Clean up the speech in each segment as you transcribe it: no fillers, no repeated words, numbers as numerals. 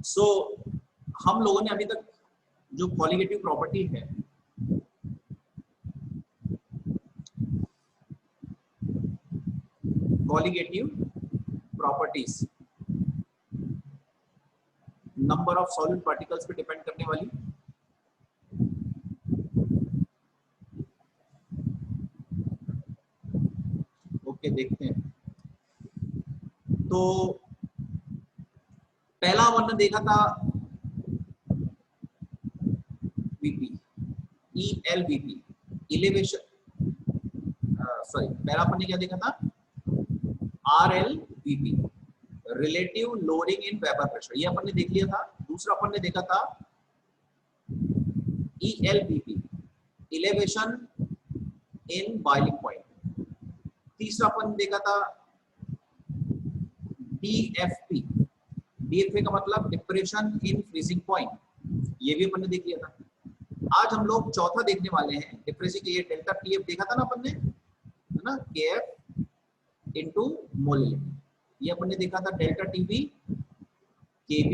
सो हम लोगों ने अभी तक जो कॉलिगेटिव प्रॉपर्टी है, colligative properties number of solid particles पे डिपेंड करने वाली, ओके देखते हैं। तो पहला हमने देखा था वीपी, ELVP, इलेवेशन, सॉरी पहला अपन ने क्या देखा था, RLVP, relative loading in vapour pressure, ये अपन ने देख लिया था। दूसरा अपन ने देखा था ELVP, elevation in boiling point. तीसरा अपन ने देखा था DFP, DFP का मतलब डिप्रेशन इन फ्रीजिंग पॉइंट, ये भी अपन ने देख लिया था। आज हम लोग चौथा देखने वाले हैं डिप्रेशन के लिए डेल्टा TF देखा था ना अपन ने, है ना, KF इंटू मोलिलिटी, ये अपन ने देखा था delta TB KB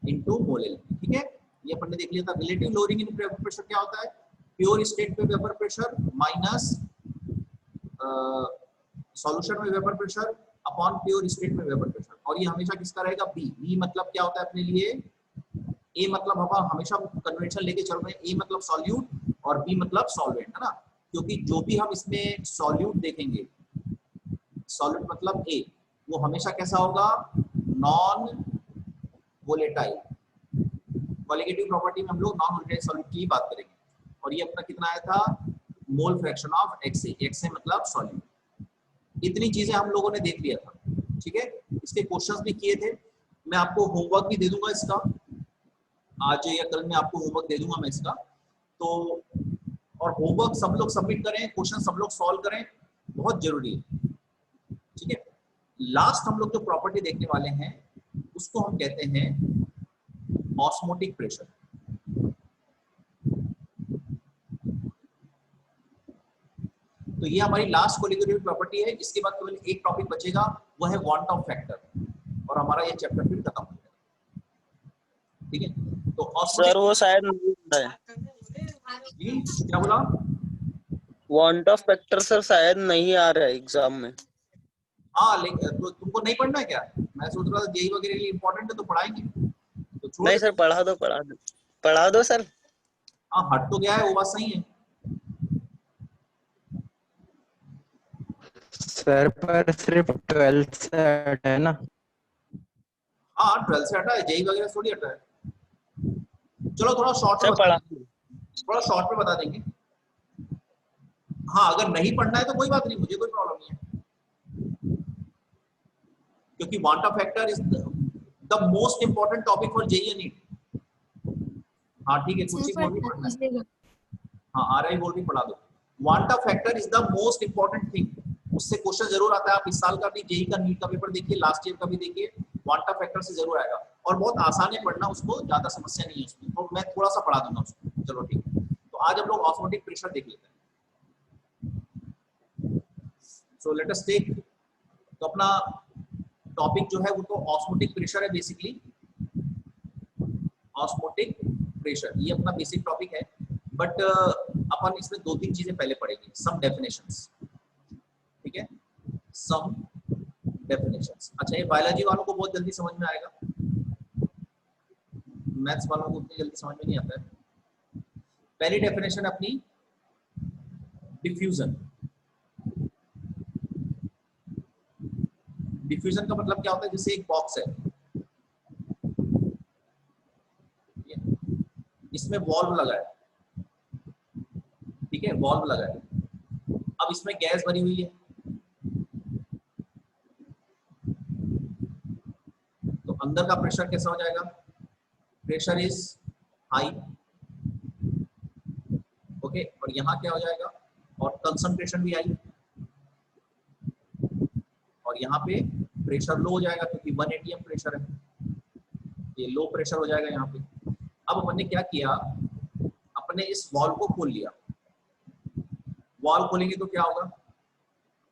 into molality, ठीक है, ये अपन ने देख लिया था। Relative loading in vapour pressure क्या होता है, प्योर स्टेट पे वेपर प्रेशर माइनस सॉल्यूशन में vapour pressure upon pure state में वेपर प्रेशर, और ये हमेशा किसका रहेगा, बी मतलब क्या होता है अपने लिए, ए मतलब हम हमेशा कन्वेंशन लेके चल रहे हैं, ए मतलब सॉल्यूट और बी मतलब सॉल्वेंट, है ना, क्योंकि जो भी हम इसमें सॉल्यूट देखेंगे, सॉल्यूट मतलब ए, वो हमेशा कैसा होगा, नॉन वोलेटाइल। कॉलिगेटिव प्रॉपर्टी में हम लोग नॉन वोलेटाइल सॉल्यूट की बात करेंगे। और ये अपना कितना आया था, mole fraction of XA, XA मतलब सॉल्यूट। इतनी चीजें हम लोगों ने देख लिया था, ठीक है, इसके क्वेश्चंस भी किए थे। मैं आपको होमवर्क भी दे दूंगा इसका, आज या कल में आपको होमवर्क दे दूंगा मैं इसका। तो और होमवर्क सब लोग सबमिट करें, क्वेश्चन सब लोग सॉल्व करें, बहुत जरूरी है, ठीक है। लास्ट हम लोग जो प्रॉपर्टी देखने वाले हैं उसको हम कहते हैं ऑस्मोटिक प्रेशर। तो ये हमारी लास्ट कॉलिगेटिव प्रॉपर्टी है। इसके बाद केवल एक टॉपिक बचेगा, वो है वांट ऑफ फैक्टर, और हमारा ये चैप्टर फिर खत्म हो जाएगा, ठीक है। तो सर वो शायद नहीं है, जी क्या बोला, वांट ऑफ फैक्टर सर शायद नहीं आ रहा है एग्जाम में। हाँ लेकिन तो तुमको नहीं पढ़ना है क्या, मैं सोच रहा था जेई वगैरह के लिए इंपॉर्टेंट है तो पढ़ाएंगे, तो छोड़ नहीं दे। सर पढ़ा दो सर। हाँ हट तो गया है, वो बात सही है। सर पर सिर्फ 12th से हटा है ना। हाँ 12 से हटा है, जेई वगैरह थोड़ी हटा है। चलो थोड़ा शॉर्ट में सर बता देंगे, थोड़ा शॉर्ट में बता देंगे। हाँ अगर नहीं पढ़ना है तो कोई बात नहीं, मुझे कोई प्रॉब्लम नहीं है, क्योंकि van't Hoff factor is the most important topic for JEE NEET. हाँ ठीक है, कुछ बोल भी पढ़ना है, हाँ RI बोल भी पढ़ा दो। Want Hoff factor is the most important thing, उससे क्वेश्चन जरूर आता है। आप इस साल का भी जेई का नीट का पेपर देखिए, लास्ट ईयर का भी देखिए, वांट ऑफ फैक्टर से जरूर आएगा, और बहुत आसान है पढ़ना, उसको ज्यादा समस्या नहीं है उसमें, तो मैं थोड़ा सा पढ़ा दूंगा उसको। चलो ठीक है, तो आज हम लोग ऑस्मोटिक प्रेशर देख लेते हैं। सो लेट अस टेक, तो अपना टॉपिक जो है वो तो ऑस्मोटिक प्रेशर है बेसिकली, ऑस्मोटिक प्रेशर ये अपना बेसिक टॉपिक है। बट अपन इसमें दो तीन चीजें पहले पढ़ेंगे, सम डेफिनेशंस, ठीक है, सम डेफिनेशंस। अच्छा ये बायोलॉजी वालों को बहुत जल्दी समझ में आएगा, मैथ्स वालों को उतनी जल्दी समझ में नहीं आता है। पहली डेफिनेशन अपनी डिफ्यूजन। डिफ्यूजन का मतलब क्या होता है, जैसे एक बॉक्स है, इसमें वॉल्व लगा है, ठीक है, वॉल्व लगा है, अब इसमें गैस भरी हुई है, तो अंदर का प्रेशर कैसा हो जाएगा, प्रेशर इज हाई, ओके, और यहाँ क्या हो जाएगा, और कंसंट्रेशन भी हाई, और यहाँ पे प्रेशर लो हो जाएगा क्योंकि 1 atm प्रेशर है, ये लो प्रेशर हो जाएगा यहाँ पे। अब अपन ने क्या किया, अपने इस वॉल्व को खोल लिया, वॉल्व खोलेंगे तो क्या होगा,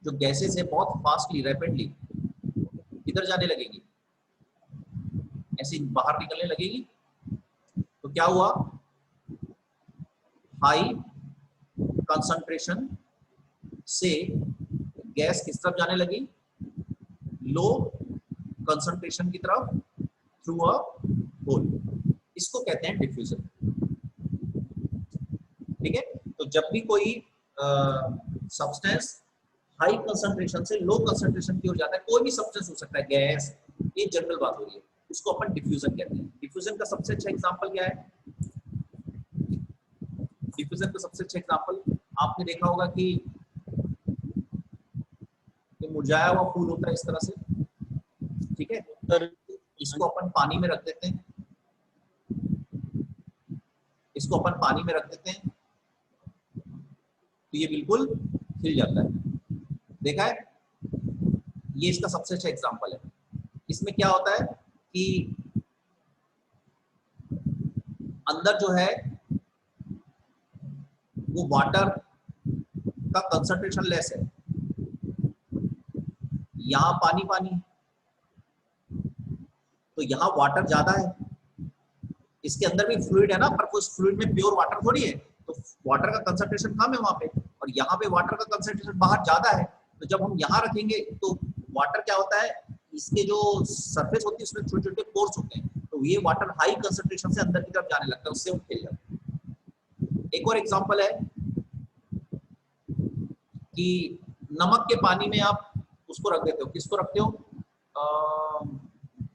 जो गैसेस है बहुत फास्टली रैपिडली इधर जाने लगेगी, ऐसे बाहर निकलने लगेगी। तो क्या हुआ, हाई कंसंट्रेशन से गैस किस तरफ जाने लगी, लो कंसंट्रेशन की तरफ थ्रू अ होल। इसको कहते हैं डिफ्यूजन। ठीक है, तो जब भी कोई सब्सटेंस हाई कंसंट्रेशन से लो कंसंट्रेशन की ओर जाता है, कोई भी सब्सटेंस हो सकता है, गैस, ये जनरल बात हो रही है, उसको अपन डिफ्यूजन कहते हैं। डिफ्यूजन का सबसे अच्छा एग्जांपल क्या है, डिफ्यूजन का सबसे अच्छा एग्जांपल आपने देखा होगा कि मुरझाया हुआ फूल होता है इस तरह से, ठीक है, सर इसको अपन पानी में रख देते हैं, इसको अपन पानी में रख देते हैं तो ये बिल्कुल खिल जाता है। देखा है, ये इसका सबसे अच्छा एग्जांपल है। इसमें क्या होता है कि अंदर जो है वो वाटर का कंसंट्रेशन लेस है, यहां पानी पानी, तो यहां वाटर ज्यादा है, इसके अंदर भी फ्लूइड है ना, पर उस फ्लूइड में प्योर वाटर थोड़ी है, तो वाटर का कंसंट्रेशन कम है वहां पे, और यहाँ पे वाटर का कंसंट्रेशन बाहर ज्यादा है। तो जब हम यहाँ रखेंगे तो वाटर क्या होता है, इसके जो सरफेस होती है उसमें छोटे छोटे पोर्स होते हैं, तो ये वाटर हाई कंसंट्रेशन से अंदर की तरफ जाने लगता है, उससे वो खिल जाता है। एक और एग्जांपल है कि नमक के पानी में आप उसको रख देते हो, किसको रखते हो,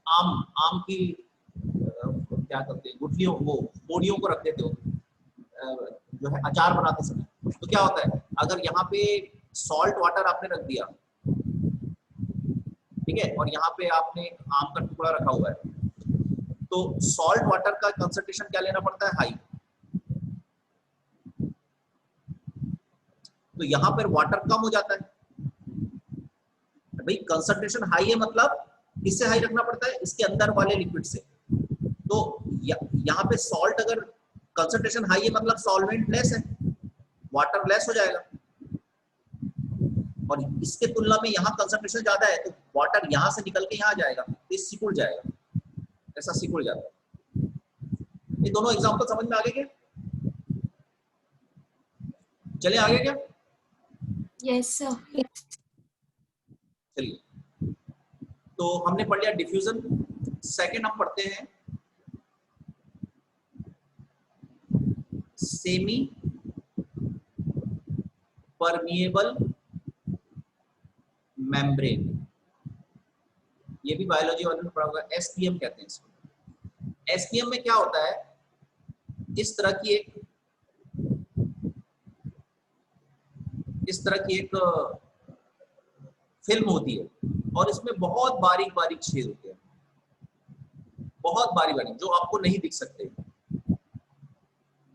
आम की क्या करते हैं, गुठलियों, वो बोड़ियों को रख देते हो जो है अचार बनाते समय। तो क्या होता है, अगर यहाँ पे सॉल्ट वाटर आपने रख दिया, ठीक है, और यहाँ पे आपने आम का टुकड़ा रखा हुआ है, तो सॉल्ट वाटर का कंसंट्रेशन क्या लेना पड़ता है, हाई। तो यहाँ पर वाटर कम हो जाता है, भाई कंसंट्रेशन हाई है, मतलब किससे हाई रखना पड़ता है, इसके अंदर वाले लिक्विड से। तो यहाँ पे सॉल्ट अगर कंसंट्रेशन हाई है मतलब सॉल्वेंट लेस है, वाटर लेस हो जाएगा, और इसके तुलना में यहाँ कंसंट्रेशन ज्यादा है, तो वाटर यहाँ से निकल के यहाँ जाएगा, तो ये सिकुड़ जाएगा, ऐसा सिकुड़ जाता है। ये दोनों एग्जांपल समझ में आ गए क्या, चले आगे क्या, यस सर। चलिए, तो हमने पढ़ लिया डिफ्यूजन। सेकंड हम पढ़ते हैं सेमी परमिएबल मेम्ब्रेन। ये भी बायोलॉजी वालों ने पढ़ा होगा, एसपीएम कहते हैं इसको। एसपीएम में क्या होता है, इस तरह की एक फिल्म होती है, और इसमें बहुत बारीक बारीक छेद होते हैं, बहुत बारीक बारीक, जो आपको नहीं दिख सकते,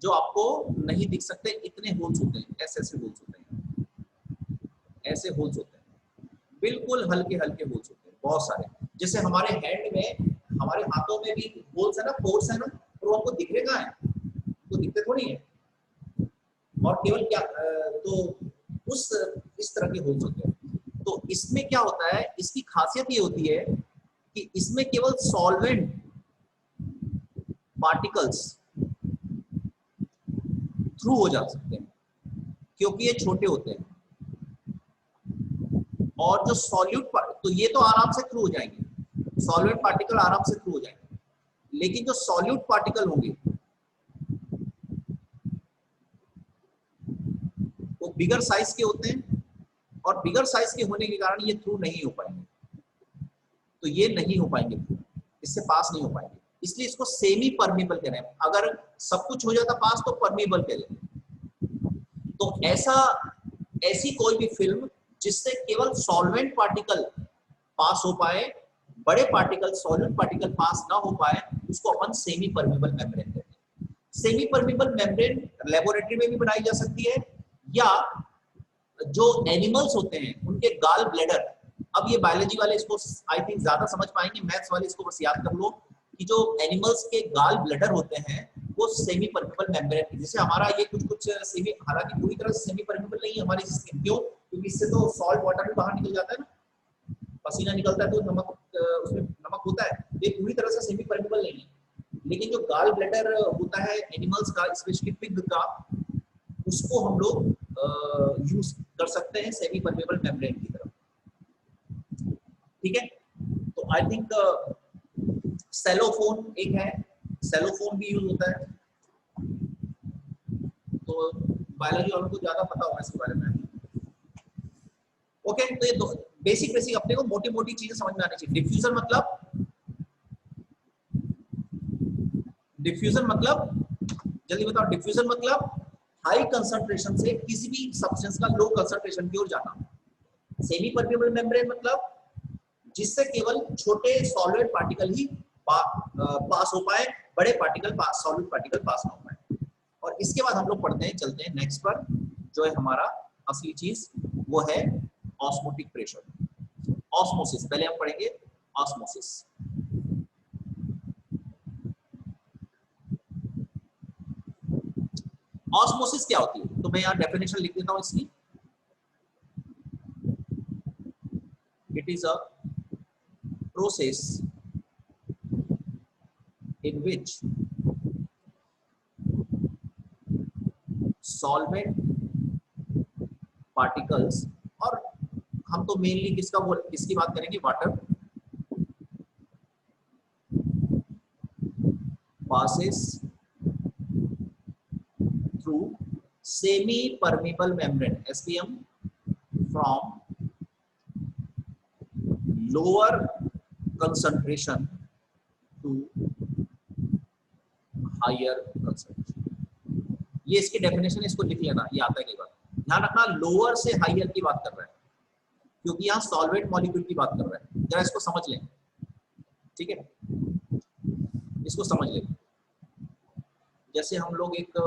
जो आपको नहीं दिख सकते, इतने होल्स होते हैं, ऐसे ऐसे होल्स होते हैं, ऐसे होल्स होते हैं, बिल्कुल हल्के हल्के होल्स होते हैं, बहुत सारे। जैसे हमारे हैंड में, हमारे हाथों में भी होल्स है ना, पोर्स है ना, और वो आपको दिख रहे कहाँ है, तो दिखते थोड़ी है, और केवल क्या, तो इस तरह के होल्स होते हैं। तो इसमें क्या होता है, इसकी खासियत ये होती है कि इसमें केवल सॉल्वेंट पार्टिकल्स थ्रू हो जा सकते हैं, क्योंकि ये छोटे होते हैं, और जो सॉल्यूट, तो ये तो आराम से थ्रू हो जाएंगे, सॉल्वेंट पार्टिकल आराम से थ्रू हो जाएंगे, लेकिन जो सॉल्यूट पार्टिकल होंगे वो बिगर साइज के होते हैं, और बिगर साइज के होने के कारण ये थ्रू नहीं हो पाएंगे, तो ये नहीं हो पाएंगे, इससे पास नहीं हो पाएंगे, इसलिए इसको सेमी परमिएबल कह रहे हैं। अगर सब कुछ हो जाता पास तो परमिएबल कह लेते। तो ऐसी कोई भी फिल्म जिससे केवल सॉल्वेंट पार्टिकल पास हो पाए, बड़े पार्टिकल, सॉल्वेंट पार्टिकल पास ना हो पाए, उसको अपन सेमी परमिएबल मेम्ब्रेन कहते हैं। सेमी परमिएबल मेम्ब्रेन लेबोरेटरी में भी बनाई जा सकती है, या जो एनिमल्स होते हैं उनके गाल ब्लैडर, अब ये बायोलॉजी वाले इसको आई थिंक ज्यादा समझ पाएंगे, मैथ्स वाले इसको बस याद कर लो कि जो एनिमल्स के गाल ब्लैडर होते हैं वो सेमी परमिएबल मेम्ब्रेन, जैसे हमारा ये कुछ सेमी, हालांकि पूरी तरह से सेमी परमिएबल नहीं है हमारी स्किन, क्यों, क्योंकि इससे तो सॉल्ट वाटर भी बाहर निकल जाता है ना, पसीना निकलता है तो नमक, उसमें नमक होता है, ये पूरी तरह से सेमी परमेबल नहीं है, लेकिन जो गाल ब्लैडर होता है एनिमल्स का, स्पेशली पिग का, उसको हम लोग यूज कर सकते हैं सेमी परमेबल मेम्ब्रेन की तरफ। ठीक है, तो आई थिंक सेलोफोन एक है, सेलोफोन भी यूज होता है, तो बायोलॉजी वालों को ज्यादा पता होगा इसके बारे में। ओके, तो ये बेसिक बेसिक अपने को मोटी मोटी चीजें समझ में आनी चाहिए। डिफ्यूजन मतलब जल्दी बताओ, डिफ्यूजन मतलब हाई कंसंट्रेशन से किसी भी सब्सटेंस का लो कंसंट्रेशन की ओर जाना। सेमी परमेबल मेम्ब्रेन मतलब जिससे केवल छोटे सॉलिड पार्टिकल ही पास हो पाए, बड़े पार्टिकल सॉलिड पार्टिकल पास ना हो पाए। और इसके बाद हम लोग पढ़ते हैं, चलते हैं नेक्स्ट पर, जो है हमारा असली चीज, वो है ऑस्मोटिक प्रेशर, ऑस्मोसिस। पहले हम पढ़ेंगे ऑस्मोसिस। ऑस्मोसिस क्या होती है, तो मैं यहाँ डेफिनेशन लिख देता हूं इसकी। It is a process in which solvent particles, और हम तो मेनली किसकी बात करेंगे, water, passes through semi permeable membrane SPM from lower concentration to higher concentration। ये इसकी डेफिनेशन, इसको लिख लेना, ये आता है कई बार। ध्यान रखना, लोअर से हायर की बात कर रहा है, क्योंकि यहाँ सॉल्वेंट मॉलिक्यूल की बात कर रहा है। जरा इसको समझ लें, ठीक है, इसको समझ लें। जैसे हम लोग एक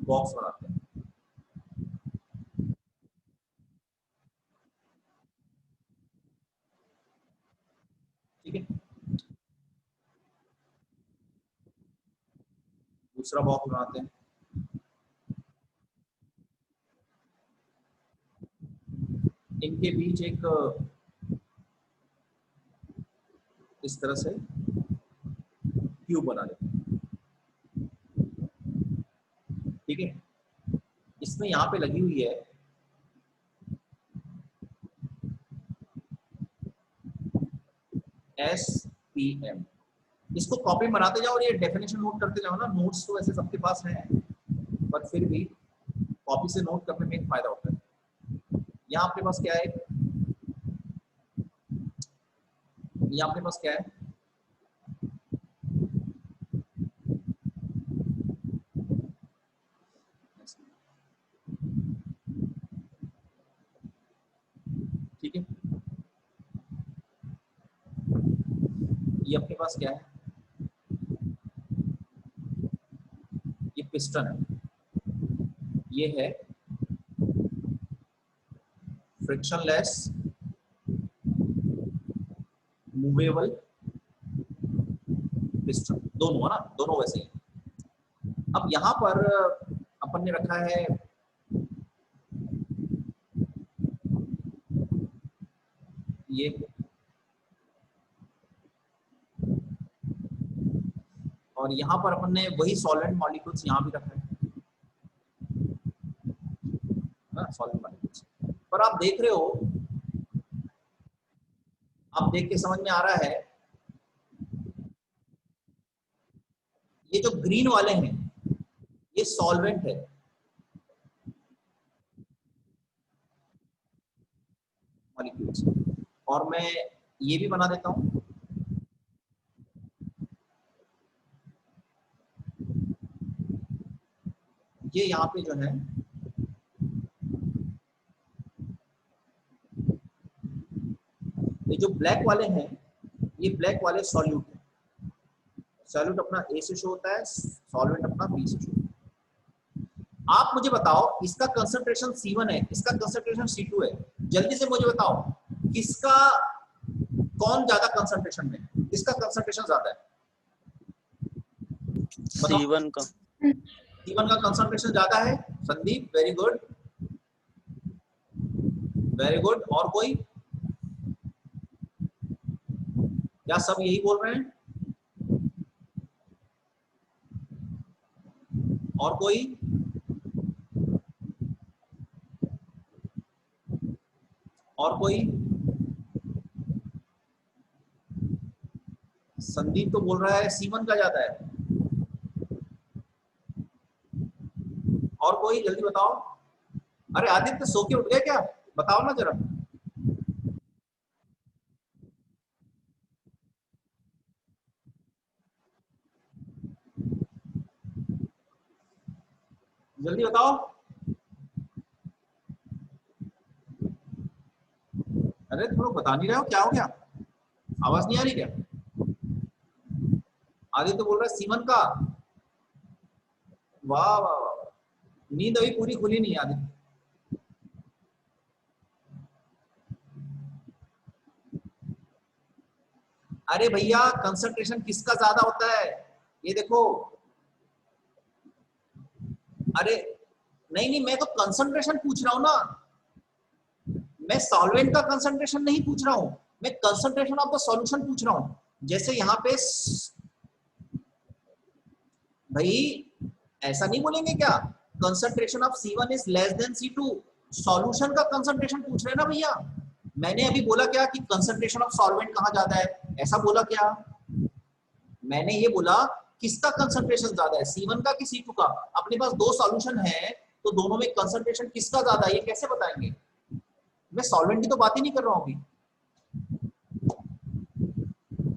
बॉक्स बनाते हैं, ठीक है, दूसरा बॉक्स बनाते हैं, इनके बीच एक इस तरह से ट्यूब बना लेते हैं, ठीक है। इसमें यहाँ पे लगी हुई है SPM। इसको कॉपी बनाते जाओ और ये डेफिनेशन नोट करते जाओ ना। नोट्स तो ऐसे सबके पास है, पर फिर भी कॉपी से नोट करने में एक फायदा होता है। यहाँ अपने पास क्या है, यहाँ अपने पास क्या है, ठीक है, ये अपने पास क्या है, ये पिस्टन है, ये है फ्रिक्शनलेस मूवेबल पिस्टन, दोनों है ना, दोनों वैसे ही। अब यहाँ पर अपन ने रखा है ये, और यहाँ पर अपन ने वही सॉल्वेंट मॉलिक्यूल्स यहाँ भी रखा है ना, सॉल्वेंट मॉलिक्यूल्स। पर आप देख रहे हो, आप देख के समझ में आ रहा है, ये जो ग्रीन वाले हैं ये सॉल्वेंट है, मॉलिक्यूल्स। और मैं ये भी बना देता हूं, ये यहाँ पे जो है ये जो ब्लैक वाले हैं, ये ब्लैक वाले सॉल्यूट है। सॉल्यूट अपना A से शो होता है, सॉल्वेंट अपना B से शो होता है। आप मुझे बताओ, इसका कंसंट्रेशन C1 है, इसका कंसंट्रेशन C2 है, जल्दी से मुझे बताओ किसका, कौन ज्यादा कंसंट्रेशन में, किसका कंसंट्रेशन ज्यादा है? C1 का, C1 का कंसंट्रेशन ज्यादा है। Sandeep, very good, very good. और कोई? क्या सब यही बोल रहे हैं? और कोई? और कोई? संदीप तो बोल रहा है C1 का ज्यादा है। और कोई जल्दी बताओ। अरे आदित्य सो के उठ गए क्या? बताओ ना जरा। जल्दी बताओ। अरे तुम लोग बता नहीं रहे हो, क्या हो गया? आवाज नहीं आ रही क्या? आदित्य बोल रहा है C1 का। वाह वाह वाह, नींद अभी पूरी खुली नहीं है आदित्य। अरे भैया कंसंट्रेशन किसका ज्यादा होता है? ये देखो। अरे नहीं नहीं, मैं तो कंसंट्रेशन पूछ रहा हूं ना। मैं सॉल्वेंट का कंसंट्रेशन नहीं पूछ रहा हूं, मैं कंसंट्रेशन ऑफ द सॉल्यूशन पूछ रहा हूं। जैसे यहाँ पे भाई ऐसा नहीं बोलेंगे क्या? Concentration of C1 is less than C2। Solution का कंसंट्रेशन पूछ रहे हैं ना भैया। मैंने अभी बोला क्या कि कंसंट्रेशन ऑफ सॉल्वेंट कहाँ ज्यादा है? ऐसा बोला क्या? मैंने ये बोला किसका कंसंट्रेशन ज्यादा है, C1 का कि C2 का? अपने पास दो सॉल्यूशन है तो दोनों में कंसंट्रेशन किसका ज्यादा है ये कैसे बताएंगे? मैं सॉल्वेंट की तो बात ही नहीं कर रहा हूं अभी।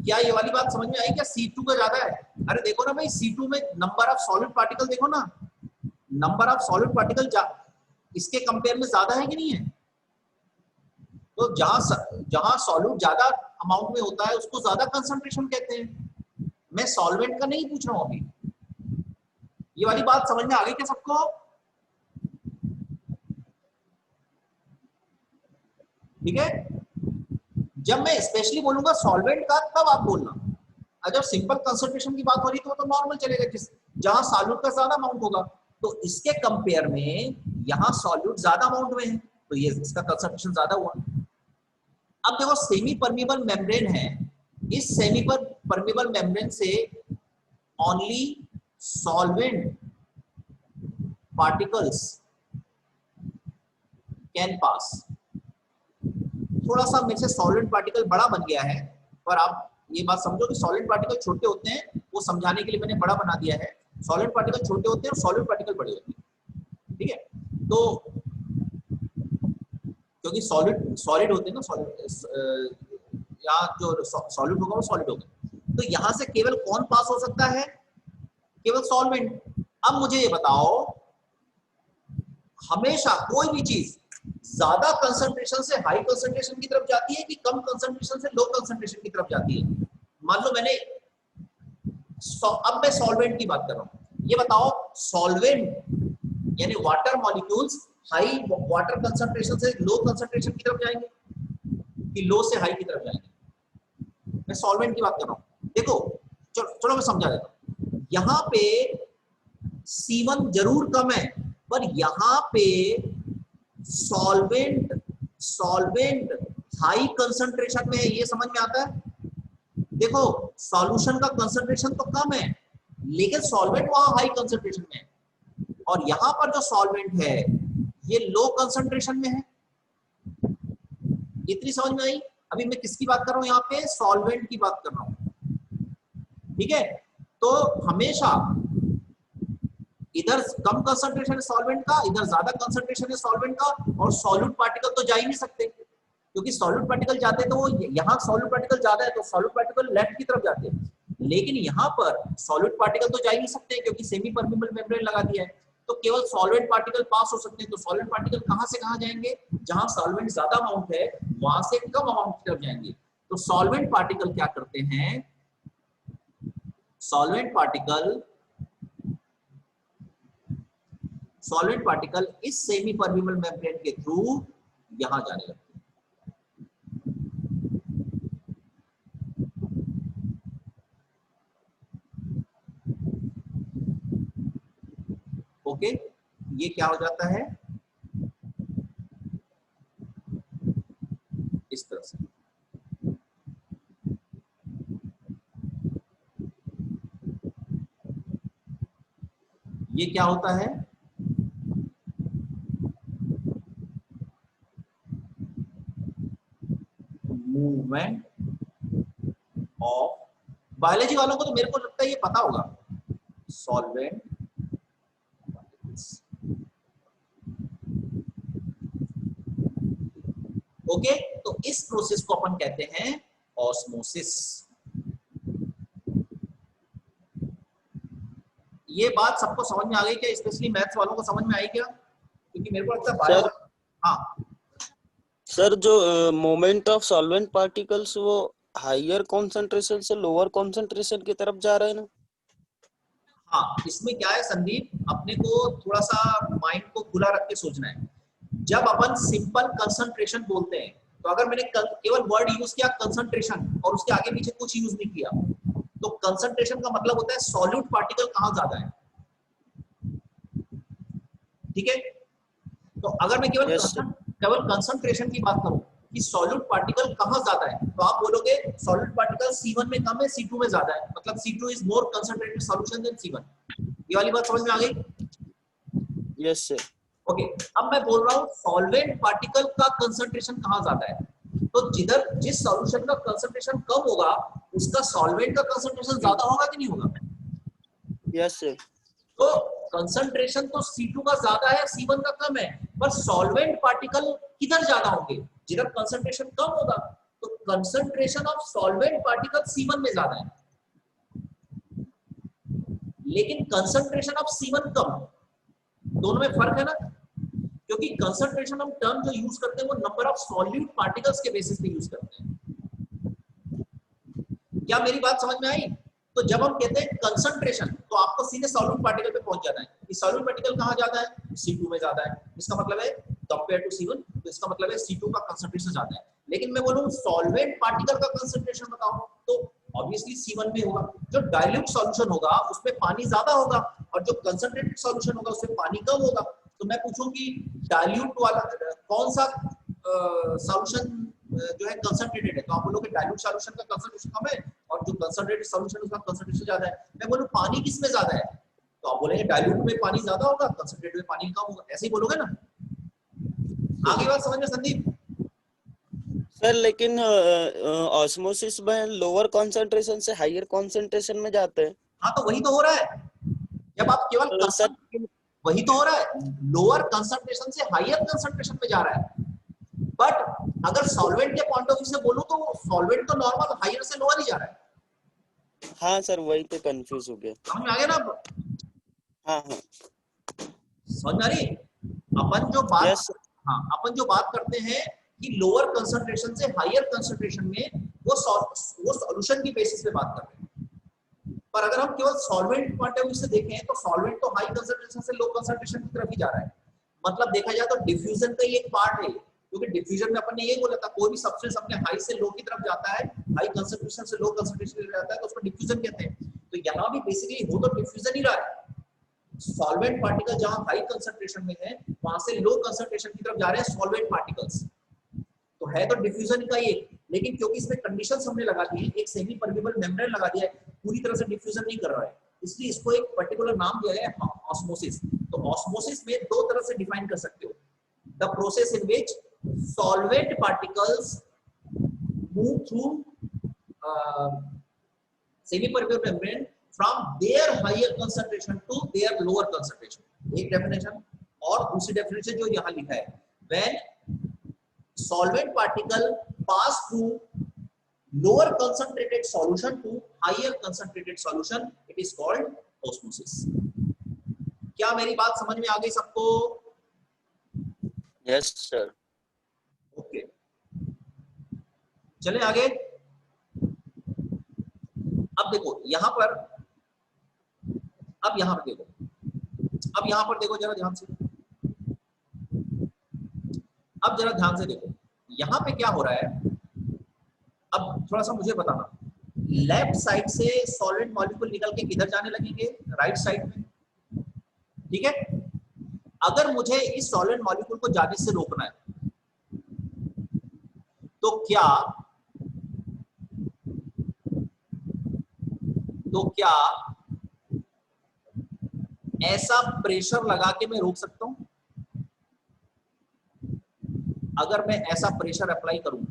क्या ये वाली बात समझ में आई क्या? C2 का ज्यादा है। अरे देखो ना भाई, C2 में नंबर ऑफ सॉलिड पार्टिकल देखो ना, नंबर ऑफ सॉलिड पार्टिकल इसके कंपेयर में ज्यादा है कि नहीं है? तो जहां सॉल्यूट ज्यादा अमाउंट में होता है उसको ज्यादा कंसंट्रेशन कहते हैं। मैं सॉल्वेंट का नहीं पूछ रहा हूं अभी। ये वाली बात समझ में आ गई क्या सबको? ठीक है। जब मैं स्पेशली बोलूंगा सॉल्वेंट का तब आप बोलना, और जब सिंपल कंसंट्रेशन की बात हो रही तो नॉर्मल चलेगा, जहां सॉल्यूट का ज्यादा अमाउंट होगा तो इसके कंपेयर में यहां सॉल्यूट ज्यादा अमाउंट में है तो ये इसका कंसंट्रेशन ज्यादा हुआ। अब देखो सेमी परमेबल मेम्ब्रेन है, इस सेमी परमेबल मेम्ब्रेन से only solvent particles can pass. थोड़ा सा मेरे से सॉलिड पार्टिकल बड़ा बन गया है, पर आप ये बात समझो कि सॉलिड पार्टिकल छोटे होते हैं, वो समझाने के लिए मैंने बड़ा बना दिया है। सॉलिड पार्टिकल छोटे होते हैं और सॉलिड पार्टिकल बड़े होते हैं। ठीक है, तो क्योंकि सॉलिड होते हैं ना, सॉलिड यहाँ जो सॉलिड होगा वो सॉलिड होगा, तो यहां से केवल कौन पास हो सकता है? केवल सॉल्वेंट। अब मुझे ये बताओ, हमेशा कोई भी चीज ज्यादा कंसंट्रेशन से हाई कंसंट्रेशन की तरफ जाती है कि कम कंसंट्रेशन से लो कंसंट्रेशन की तरफ जाती है? मान लो मैंने अब मैं सॉल्वेंट की बात कर रहा हूं, ये बताओ सॉल्वेंट यानी water molecules high water concentration से लो कंसंट्रेशन की तरफ जाएंगे कि लो से हाई की तरफ जाएंगे? मैं सॉल्वेंट की बात कर रहा हूं। देखो चलो मैं समझा देता हूं। यहां पे C1 जरूर कम है, पर यहां पे सॉल्वेंट हाई कंसंट्रेशन में है, ये समझ में आता है? देखो सॉल्यूशन का कंसंट्रेशन तो कम है लेकिन सॉल्वेंट वहां हाई कंसंट्रेशन में है, और यहां पर जो सॉल्वेंट है ये लो कंसंट्रेशन में है। इतनी समझ में आई? अभी मैं किसकी बात कर रहा हूं? यहाँ पे सॉल्वेंट की बात कर रहा हूं। ठीक है, तो हमेशा इधर कम कंसंट्रेशन है सॉल्वेंट का, इधर ज्यादा कंसंट्रेशन है सॉल्वेंट का, और सॉल्यूट पार्टिकल तो जा ही नहीं सकते, क्योंकि सॉल्यूट पार्टिकल जाते तो वो यहाँ सॉल्यूट पार्टिकल ज्यादा है तो सॉल्यूट पार्टिकल लेफ्ट की तरफ जाते हैं, लेकिन यहाँ पर सॉल्यूट पार्टिकल तो जा ही नहीं सकते क्योंकि सेमी परमेबल मेम्ब्रेन लगा दिया है, तो केवल सॉल्वेंट पार्टिकल पास हो सकते हैं। तो सॉल्वेंट पार्टिकल कहां से कहां जाएंगे? जहां सॉल्वेंट ज्यादा अमाउंट है वहां से कम अमाउंट की तरफ जाएंगे। तो सॉल्वेंट पार्टिकल क्या करते हैं? सॉल्वेंट पार्टिकल इस सेमी परमेबल मेम्ब्रेन के थ्रू यहां जाने लगते हैं। ओके, ये क्या हो जाता है इस तरह से। ये क्या होता है? मूवमेंट ऑफ, बायोलॉजी वालों को तो मेरे को लगता है ये पता होगा, सॉल्वेंट। ओके, तो इस प्रोसेस को अपन कहते हैं ऑस्मोसिस। ये बात सबको समझ में आ गई क्या? स्पेशली मैथ्स वालों को समझ में आई क्या? क्योंकि मेरे को लगता है बायो, हाँ सर जो मोमेंट ऑफ सॉल्वेंट पार्टिकल्स वो हायर कॉन्सेंट्रेशन से लोअर कॉन्सेंट्रेशन की तरफ जा रहे हैं ना? हाँ, इसमें क्या है संदीप, अपने को थोड़ा सा माइंड को खुला रख के सोचना है। जब अपन सिंपल कंसंट्रेशन बोलते हैं, तो अगर मैंने केवल वर्ड यूज किया कंसंट्रेशन और उसके आगे पीछे कुछ यूज नहीं किया, तो कंसंट्रेशन का मतलब होता है सॉल्यूट पार्टिकल कहां ज्यादा है। ठीक है, तो अगर मैं केवल कंसंट्रेशन की बात करूं कि सॉल्यूट पार्टिकल कहां ज्यादा है, तो आप बोलोगे सॉल्यूट पार्टिकल C1 में कम है, C2 में ज्यादा है, मतलब C2 is more concentrated solution than C1। ये वाली बात समझ में आ गई? Yes sir. ओके, अब मैं बोल रहा हूं सॉल्वेंट पार्टिकल का कंसंट्रेशन कहां ज्यादा है, तो जिस सॉल्यूशन का कंसंट्रेशन कम होगा उसका सॉल्वेंट का कंसंट्रेशन ज्यादा होगा कि नहीं होगा? Yes sir. तो कंसंट्रेशन तो C2 का ज्यादा है, C1 का कम है, पर सॉल्वेंट पार्टिकल किधर ज्यादा होंगे? जिधर कंसंट्रेशन कम होगा। तो concentration of solvent particle C1 में ज्यादा है, लेकिन कंसंट्रेशन ऑफ C1 कम। दोनों में फर्क है ना, क्योंकि कंसंट्रेशन हम टर्म जो यूज करते हैं वो नंबर ऑफ सॉल्यूट पार्टिकल्स के बेसिस पे यूज करते हैं। क्या मेरी बात समझ में आई? तो जब हम कहते हैं कंसंट्रेशन, तो आपको सीधे सॉल्यूट पार्टिकल पे पहुंच जाना है कि सॉल्यूट पार्टिकल कहां ज्यादा है, C2 में ज्यादा है, इसका मतलब है कंपेयर टू C1, तो इसका मतलब है C2 का कंसंट्रेशन ज्यादा है। लेकिन मैं बोलूं सॉल्वेंट पार्टिकल का कंसंट्रेशन बताओ, तो ऑब्वियसली C1 में होगा। जो डाइल्यूट सॉल्यूशन होगा उसमें पानी ज्यादा होगा, और जो कंसंट्रेटेड सॉल्यूशन होगा उसमें पानी कम होगा। तो मैं पूछूं कि डाइल्यूट वाला कौन सा सॉल्यूशन जो है कंसंट्रेटेड है, तो आप बोलोगे डाइल्यूट सॉल्यूशन का कंसंट्रेशन कम है, और जो कंसंट्रेटेड सॉल्यूशन उसका कंसंट्रेशन ज्यादा है। मैं बोलूं पानी किसमें ज्यादा है, तो आप बोलेंगे डाइल्यूट में पानी ज्यादा होगा, कंसंट्रेटेड में पानी कम होगा, ऐसे ही बोलोगे ना। आगे बात समझ में संदीप? सर लेकिन ऑस्मोसिस में लोअर कंसंट्रेशन से हायर कंसंट्रेशन में जाते हैं। हाँ, तो वही तो हो रहा है। जब आप केवल सर वही तो हो रहा है, लोअर कंसंट्रेशन से हायर कंसंट्रेशन में जा रहा है। बट अगर सॉल्वेंट के पॉइंट ऑफ व्यू से बोलूं तो सॉल्वेंट तो नॉर्मल हायर से लोअर ही जा रहा है। हाँ सर, वही तो कंफ्यूज हो गया। समझ में आ गया ना? हाँ हाँ समझ में आ रही? अपन जो बात यस हाँ, अपन जो बात करते हैं कि लोअर कंसंट्रेशन से हायर कंसंट्रेशन में वो सॉल्यूशन की बेसिस पे बात कर रहे हैं। पर अगर हम केवल सॉल्वेंट पॉइंट ऑफ व्यू से देखें तो सॉल्वेंट तो हाई कंसंट्रेशन से लो कंसंट्रेशन की तरफ ही जा रहा है। मतलब देखा जाए तो डिफ्यूजन का ही एक पार्ट है, क्योंकि डिफ्यूजन में अपन ने ये बोला था कोई भी सब्सटेंस अपने हाई से लो की तरफ जाता है, हाई कंसंट्रेशन से लो कंसंट्रेशन की तरफ जाता है, तो उसको डिफ्यूजन कहते हैं। तो यहाँ भी बेसिकली हो तो डिफ्यूजन ही रहा है। सॉल्वेंट पार्टिकल जहां हाई कंसंट्रेशन में है वहां से लो कंसंट्रेशन की तरफ जा रहे हैं सॉल्वेंट पार्टिकल्स, तो है तो डिफ्यूजन का ही एक, लेकिन क्योंकि इसमें कंडीशंस हमने लगा दी, एक सेमी परमेबल मेम्ब्रेन लगा दिया है, पूरी तरह से डिफ्यूजन नहीं कर रहा है, इसलिए इसको एक पर्टिकुलर नाम दिया गया है ऑस्मोसिस। तो ऑस्मोसिस में दो तरह से डिफाइन कर सकते हो, the process in which solvent particles move through semi permeable membrane from their higher concentration to their lower concentration, एक डेफिनेशन। और दूसरी डेफिनेशन जो यहाँ लिखा है, when solvent particle pass through lower concentrated solution to higher concentrated solution, it is called osmosis। क्या मेरी बात समझ में आ गई सबको? Yes sir. ओके, चले आगे। अब देखो यहाँ पर, अब यहाँ पर देखो, अब यहाँ पर देखो जरा ध्यान से, अब जरा ध्यान से देखो यहाँ पे क्या हो रहा है। अब थोड़ा सा मुझे बताना, लेफ्ट साइड से सॉलिड मॉलिक्यूल निकल के किधर जाने लगेंगे? राइट साइड में, ठीक है। अगर मुझे इस सॉलिड मॉलिक्यूल को जाने से रोकना है तो क्या ऐसा प्रेशर लगा के मैं रोक सकता हूं? अगर मैं ऐसा प्रेशर अप्लाई करूं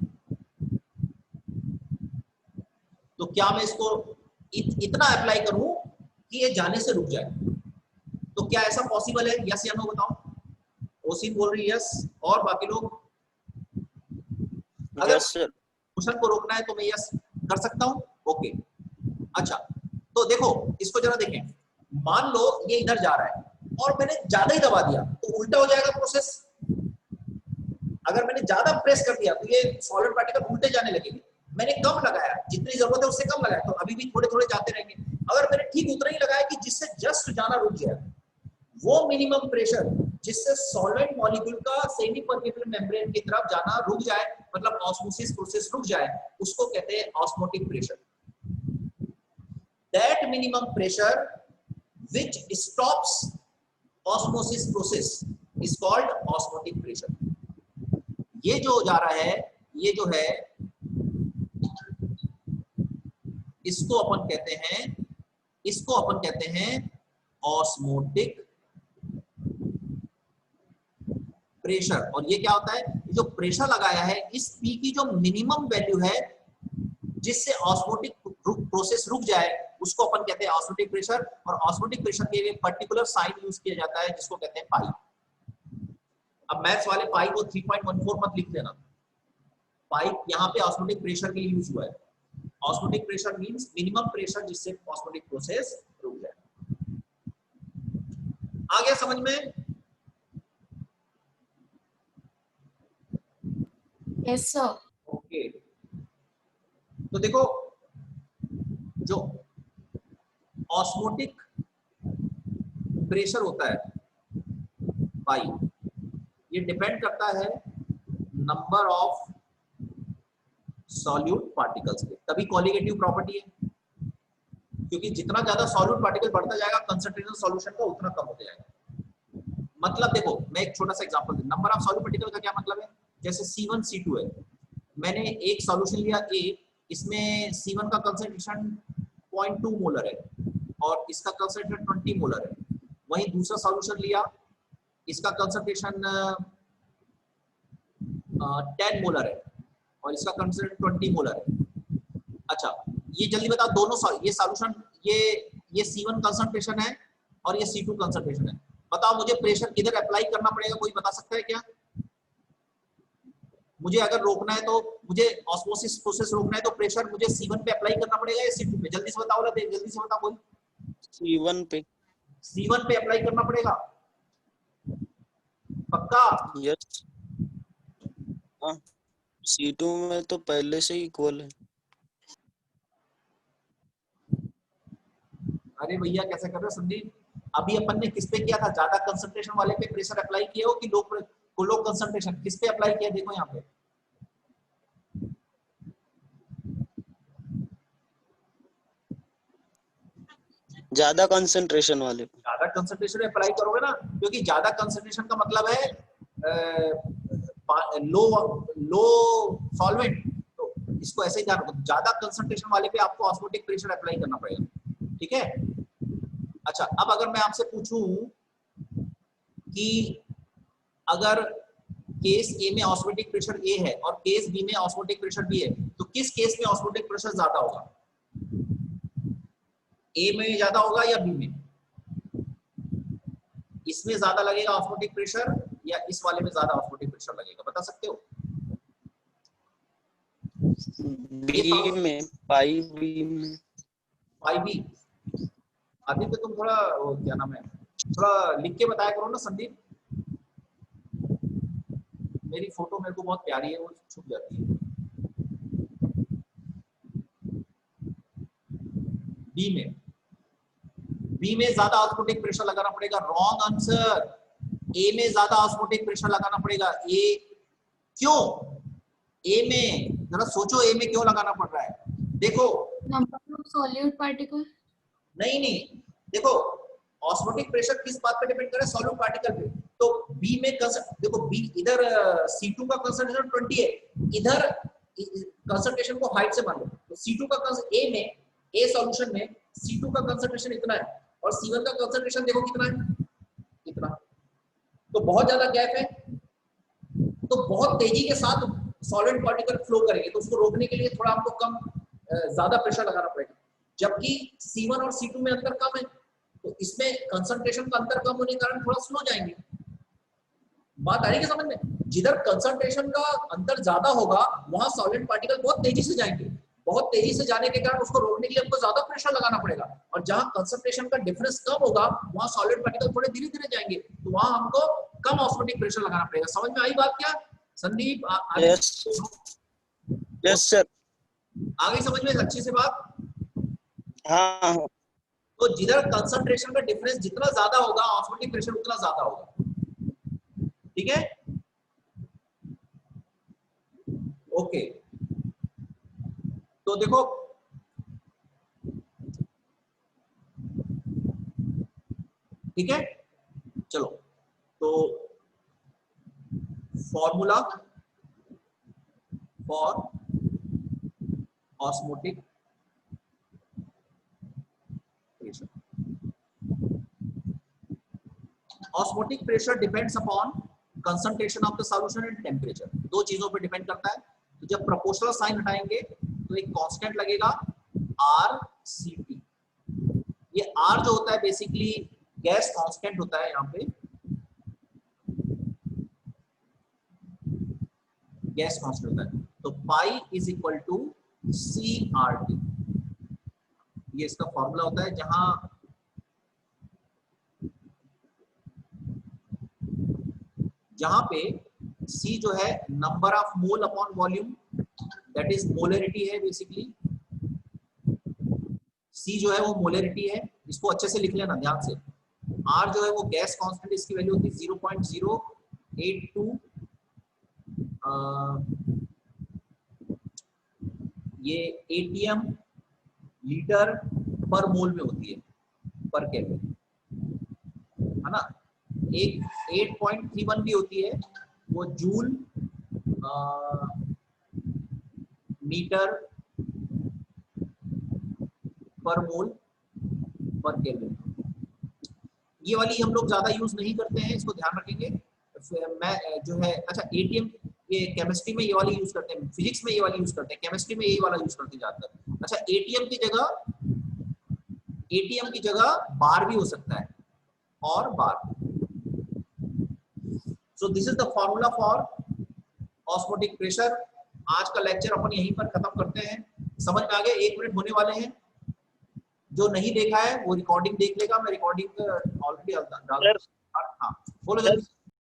तो क्या मैं इसको इतना अप्लाई करूं कि ये जाने से रुक जाए? तो क्या ऐसा पॉसिबल है? यस या नो बताओ। ओसिन बोल रही यस, और बाकी लोग? अगर यस सर। मोशन को रोकना है तो मैं यस कर सकता हूं। ओके, अच्छा तो देखो इसको जरा देखें। मान लो ये इधर जा रहा है और मैंने ज्यादा ही दबा दिया तो उल्टा हो जाएगा प्रोसेस। अगर मैंने ज्यादा प्रेस कर दिया तो ये सॉलिड पार्टिकल उल्टे जाने लगेंगे। मैंने कम लगाया, जितनी जरूरत है उससे कम लगाया, तो अभी भी थोड़े थोड़े जाते रहेंगे। अगर मैंने ठीक उतना ही लगाया कि जिससे जस्ट जाना रुक जाए, वो मिनिमम प्रेशर जिससे सॉल्वेंट मॉलिक्यूल का सेमी परमेबल मेम्ब्रेन की तरफ जाना रुक जाए, मतलब ऑस्मोसिस प्रोसेस रुक जाए, उसको कहते हैं osmotic pressure. That minimum pressure which stops osmosis process is called osmotic pressure. ये जो जा रहा है, ये जो है, इसको अपन कहते हैं ऑस्मोटिक प्रेशर। और ये क्या होता है? जो प्रेशर लगाया है, इस P की जो मिनिमम वैल्यू है जिससे ऑस्मोटिक प्रोसेस रुक जाए, उसको अपन कहते हैं ऑस्मोटिक प्रेशर। और ऑस्मोटिक प्रेशर के लिए पर्टिकुलर साइन यूज किया जाता है जिसको कहते हैं पाई। अब मैथ्स वाले पाई को 3.14 मत लिख देना, पाई यहाँ पे ऑस्मोटिक प्रेशर के लिए यूज हुआ है। Osmotic pressure means minimum pressure जिससे ऑस्मोटिक प्रोसेस रुक जाए। आ गया समझ में? Yes, sir. ओके, तो देखो जो ऑस्मोटिक प्रेशर होता है पाई, ये डिपेंड करता है नंबर ऑफ सॉल्यूट पार्टिकल्स पे। तभी कॉलिगेटिव प्रॉपर्टी है, क्योंकि जितना ज्यादा सॉल्यूट पार्टिकल बढ़ता जाएगा कंसंट्रेशन सॉल्यूशन का उतना कम होता जाएगा। मतलब देखो मैं एक छोटा सा एग्जांपल दूं। नंबर ऑफ सॉल्यूट पार्टिकल का क्या मतलब है? जैसे C1 C2 है, मैंने एक सॉल्यूशन लिया A, इसमें C1 का कंसंट्रेशन 0.2 मोलर है और इसका कंसंट्रेशन 20 मोलर है। वहीं दूसरा सॉल्यूशन लिया, इसका कंसंट्रेशन 10 मोलर है और इसका कंसंट्रेशन 20 मोलर है। अच्छा, ये जल्दी बताओ, दोनों ये सॉल्यूशन, ये C1 कंसंट्रेशन है और ये C2 कंसंट्रेशन है। बताओ मुझे प्रेशर किधर अप्लाई करना पड़ेगा? कोई बता सकता है क्या? मुझे अगर रोकना है तो, मुझे ऑस्मोसिस प्रोसेस रोकना है तो प्रेशर मुझे C1 पे अप्लाई करना पड़ेगा या C2 पे? जल्दी से बताओ, जल्दी से बताओ कोई। C1 पे। C1 पे अप्लाई करना पड़ेगा, पक्का? यस। हाँ, C2 में तो पहले से ही इक्वल है। अरे भैया कैसे कर रहे हो संदीप? अभी अपन ने किस पे किया था? ज्यादा कंसंट्रेशन वाले पे प्रेशर अप्लाई किया हो कि लो कंसंट्रेशन? किस पे अप्लाई किया? देखो यहाँ पे ज्यादा कंसंट्रेशन वाले पे। ज्यादा कंसंट्रेशन में अप्लाई करोगे ना, क्योंकि ज्यादा कंसंट्रेशन का मतलब है लो सॉल्वेंट। तो इसको ऐसे ही ध्यान रखो, ज्यादा कंसंट्रेशन वाले पे आपको ऑस्मोटिक प्रेशर अप्लाई करना पड़ेगा, ठीक है? अच्छा, अब अगर मैं आपसे पूछूं कि अगर केस ए में ऑस्मोटिक प्रेशर ए है और केस बी में ऑस्मोटिक प्रेशर बी है, तो किस केस में ऑस्मोटिक प्रेशर ज्यादा होगा? ए में ज्यादा होगा या बी में? इसमें ज्यादा लगेगा ऑस्मोटिक प्रेशर या इस वाले में ज्यादा ऑस्मोटिक प्रेशर लगेगा? बता सकते हो? बी में, पाई बी में। पाई बी। आदित्य तुम थोड़ा क्या नाम है, थोड़ा लिख के बताया करो ना संदीप। मेरी फोटो मेरे को बहुत प्यारी है, वो छुप जाती है। बी में ज्यादा ऑस्मोटिक प्रेशर लगाना पड़ेगा। Wrong answer. ए में ज्यादा ऑस्मोटिक प्रेशर लगाना पड़ेगा। ए क्यों? ए में जरा सोचो, ए में क्यों लगाना पड़ रहा है? देखो, Number of solute particle. नहीं, देखो ऑस्मोटिक प्रेशर किस बात पे डिपेंड कर रहा है? सॉल्यूट पार्टिकल पे। तो बी में देखो, बी इधर C2 का कंसंट्रेशन 20 है, इधर कंसंट्रेशन को हाइट से मान लो, तो C2 का ए में, ए सॉल्यूशन में C2 का कंसंट्रेशन इतना है और C1 का कंसंट्रेशन देखो कितना है, इतना। तो बहुत ज्यादा गैप है, तो बहुत तेजी के साथ सॉलिड पार्टिकल फ्लो करेंगे, तो उसको रोकने के लिए थोड़ा हमको कम ज्यादा प्रेशर लगाना पड़ेगा। जबकि C1 और C2 में अंतर कम है, तो इसमें कंसंट्रेशन का अंतर कम होने के कारण थोड़ा स्लो जाएंगे। बात आ रही है समझ में? जिधर कंसंट्रेशन का अंतर ज्यादा होगा वहां सॉलिड पार्टिकल बहुत तेजी से जाएंगे, बहुत तेजी से जाने के कारण उसको रोकने के लिए हमको ज्यादा प्रेशर लगाना पड़ेगा। और जहां कंसंट्रेशन का डिफरेंस कम होगा वहां सॉलिड पार्टिकल थोड़े धीरे धीरे जाएंगे, तो वहां हमको कम ऑस्मोटिक प्रेशर लगाना पड़ेगा। समझ में आई बात क्या संदीप? Yes sir. आ गई समझ में अच्छी से बात? हाँ। तो जिधर कंसंट्रेशन का डिफरेंस जितना ज्यादा होगा ऑस्मोटिक प्रेशर उतना ज्यादा होगा, ठीक है? ओके, तो देखो ठीक है, चलो तो formula for osmotic pressure. Osmotic pressure depends upon concentration of the solution and temperature. दो चीजों पर डिपेंड करता है। तो जब प्रोपोर्शनल साइन हटाएंगे तो एक कांस्टेंट लगेगा RCP। ये R जो होता है बेसिकली गैस कांस्टेंट होता है, यहाँ पे गैस कांस्टेंट होता है। तो pi is equal to CRT, ये इसका फॉर्मूला होता है, जहां पे C जो है number of mole upon volume, that is molarity है बेसिकली। C जो है वो मोलरिटी है, इसको अच्छे से लिख लेना ध्यान से। R जो है वो गैस कांस्टेंट, इसकी वैल्यू होती है 0.082 ये ATM लीटर पर मोल में होती है, पर केल्विन, है ना। एक 8.31 भी होती है, वो जूल मीटर पर मोल पर केल्विन। ये वाली हम लोग ज्यादा यूज नहीं करते हैं, इसको ध्यान रखेंगे। मैं जो है अच्छा ATM ये केमिस्ट्री में ये वाली यूज करते हैं, फिजिक्स में ये वाली यूज करते हैं, केमिस्ट्री में यही वाला यूज करते हैं ज्यादातर। अच्छा ATM की जगह बार भी हो सकता है, और बार। So this is the formula for osmotic pressure. आज का लेक्चर अपन यहीं पर खत्म करते हैं। समझ में आ गया? 1 मिनट होने वाले हैं। जो नहीं देखा है वो रिकॉर्डिंग देख लेगा, मैं रिकॉर्डिंग ऑलरेडी डाल। हाँ बोलो जल्दी।